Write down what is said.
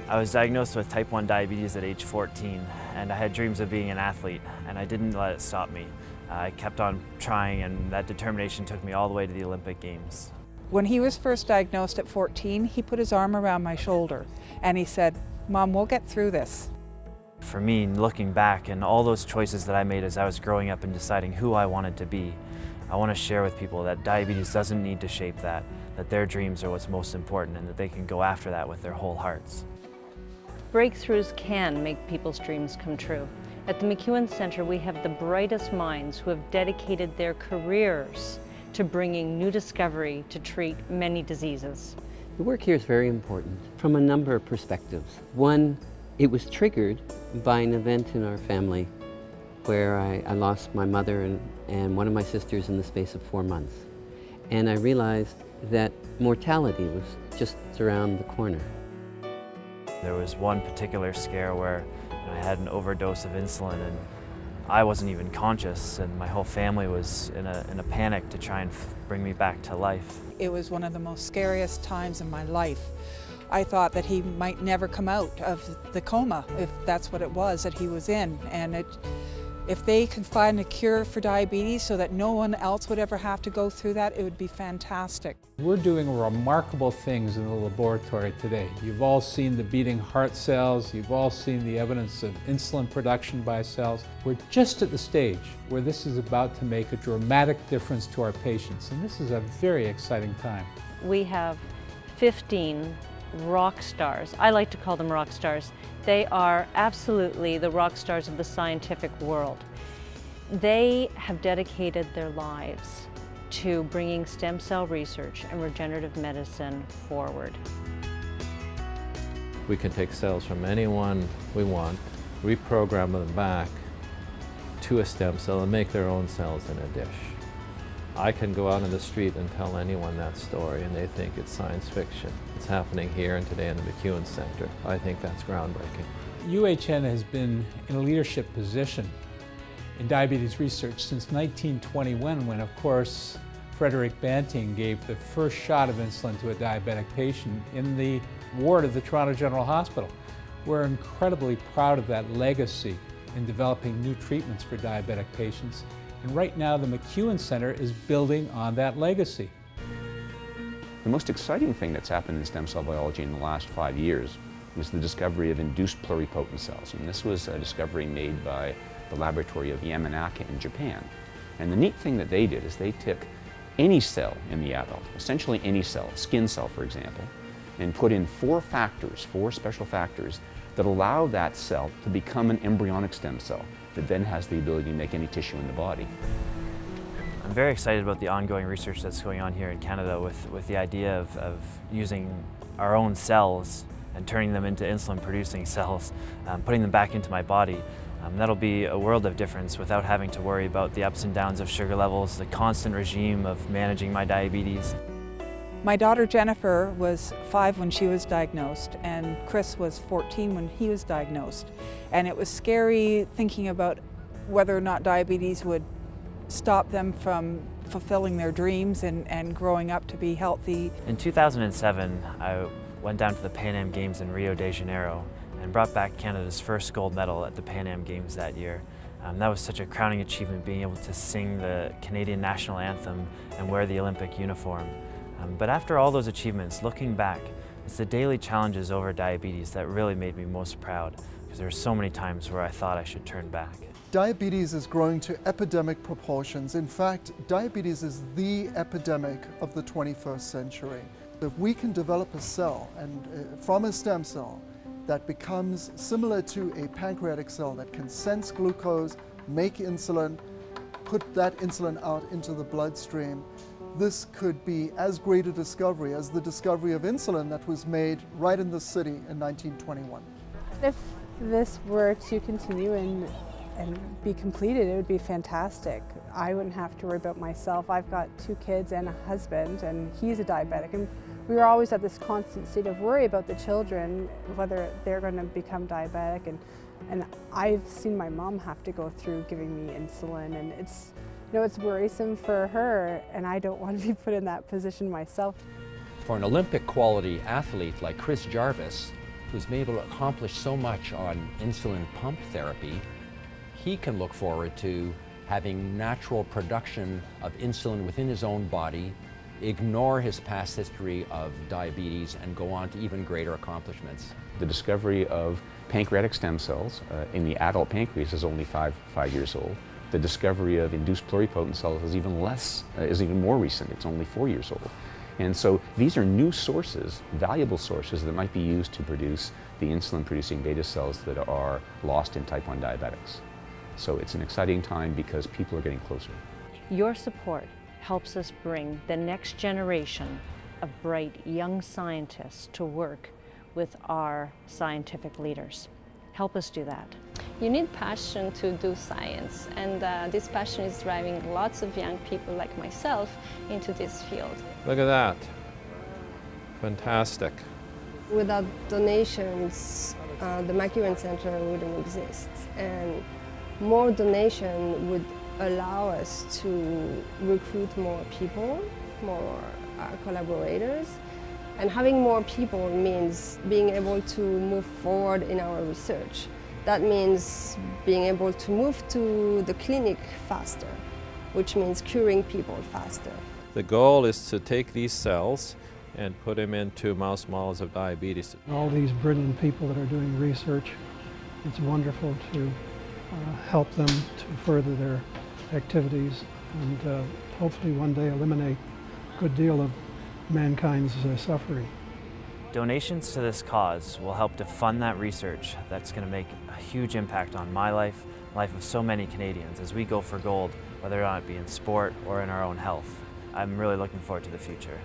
I was diagnosed with type 1 diabetes at age 14, and I had dreams of being an athlete, and I didn't let it stop me. I kept on trying, and that determination took me all the way to the Olympic Games. When he was first diagnosed at 14, he put his arm around my shoulder and he said, "Mom, we'll get through this." For me, looking back and all those choices that I made as I was growing up and deciding who I wanted to be, I want to share with people that diabetes doesn't need to shape that their dreams are what's most important and that they can go after that with their whole hearts. Breakthroughs can make people's dreams come true. At the McEwen Centre, we have the brightest minds who have dedicated their careers to bringing new discovery to treat many diseases. The work here is very important from a number of perspectives. One, it was triggered by an event in our family where I lost my mother and one of my sisters in the space of 4 months. And I realized that mortality was just around the corner. There was one particular scare where I had an overdose of insulin and I wasn't even conscious, and my whole family was in a panic to try and bring me back to life. It was one of the most scariest times in my life. I thought that he might never come out of the coma, if that's what it was that he was in. And if they could find a cure for diabetes so that no one else would ever have to go through that, it would be fantastic. We're doing remarkable things in the laboratory today. You've all seen the beating heart cells, you've all seen the evidence of insulin production by cells. We're just at the stage where this is about to make a dramatic difference to our patients, and this is a very exciting time. We have 15 rock stars. I like to call them rock stars. They are absolutely the rock stars of the scientific world. They have dedicated their lives to bringing stem cell research and regenerative medicine forward. We can take cells from anyone we want, reprogram them back to a stem cell and make their own cells in a dish. I can go out in the street and tell anyone that story and they think it's science fiction. It's happening here and today in the McEwen Centre. I think that's groundbreaking. UHN has been in a leadership position in diabetes research since 1921, when of course Frederick Banting gave the first shot of insulin to a diabetic patient in the ward of the Toronto General Hospital. We're incredibly proud of that legacy in developing new treatments for diabetic patients. And right now, the McEwen Centre is building on that legacy. The most exciting thing that's happened in stem cell biology in the last 5 years was the discovery of induced pluripotent cells. And this was a discovery made by the laboratory of Yamanaka in Japan. And the neat thing that they did is they took any cell in the adult, essentially any cell, skin cell for example, and put in 4 special factors that allow that cell to become an embryonic stem cell that then has the ability to make any tissue in the body. I'm very excited about the ongoing research that's going on here in Canada with the idea of using our own cells and turning them into insulin-producing cells, putting them back into my body. That'll be a world of difference without having to worry about the ups and downs of sugar levels, the constant regime of managing my diabetes. My daughter Jennifer was 5 when she was diagnosed, and Chris was 14 when he was diagnosed. And it was scary thinking about whether or not diabetes would stop them from fulfilling their dreams and growing up to be healthy. In 2007, I went down to the Pan Am Games in Rio de Janeiro and brought back Canada's first gold medal at the Pan Am Games that year. That was such a crowning achievement, being able to sing the Canadian national anthem and wear the Olympic uniform. But after all those achievements, looking back, it's the daily challenges over diabetes that really made me most proud, because there were so many times where I thought I should turn back. Diabetes is growing to epidemic proportions. In fact, diabetes is the epidemic of the 21st century. If we can develop a cell from a stem cell that becomes similar to a pancreatic cell that can sense glucose, make insulin, put that insulin out into the bloodstream, this could be as great a discovery as the discovery of insulin that was made right in this city in 1921. If this were to continue and be completed, it would be fantastic. I wouldn't have to worry about myself. I've got 2 kids and a husband, and he's a diabetic. And we were always at this constant state of worry about the children, whether they're going to become diabetic. And I've seen my mom have to go through giving me insulin, and it's worrisome for her, and I don't want to be put in that position myself. For an Olympic quality athlete like Chris Jarvis, who's been able to accomplish so much on insulin pump therapy, he can look forward to having natural production of insulin within his own body, ignore his past history of diabetes, and go on to even greater accomplishments. The discovery of pancreatic stem cells in the adult pancreas is only five years old. The discovery of induced pluripotent cells is even more recent. It's only 4 years old. And so these are new sources, valuable sources that might be used to produce the insulin-producing beta cells that are lost in type 1 diabetics. So it's an exciting time because people are getting closer. Your support helps us bring the next generation of bright young scientists to work with our scientific leaders. Help us do that. You need passion to do science, and this passion is driving lots of young people like myself into this field. Look at that. Fantastic. Without donations, the McEwen Centre wouldn't exist, and more donation would allow us to recruit more people, more collaborators, and having more people means being able to move forward in our research. That means being able to move to the clinic faster, which means curing people faster. The goal is to take these cells and put them into mouse models of diabetes. All these brilliant people that are doing research, it's wonderful to help them to further their activities and hopefully one day eliminate a good deal of mankind's suffering. Donations to this cause will help to fund that research that's going to make a huge impact on my life, life of so many Canadians as we go for gold, whether or not it be in sport or in our own health. I'm really looking forward to the future.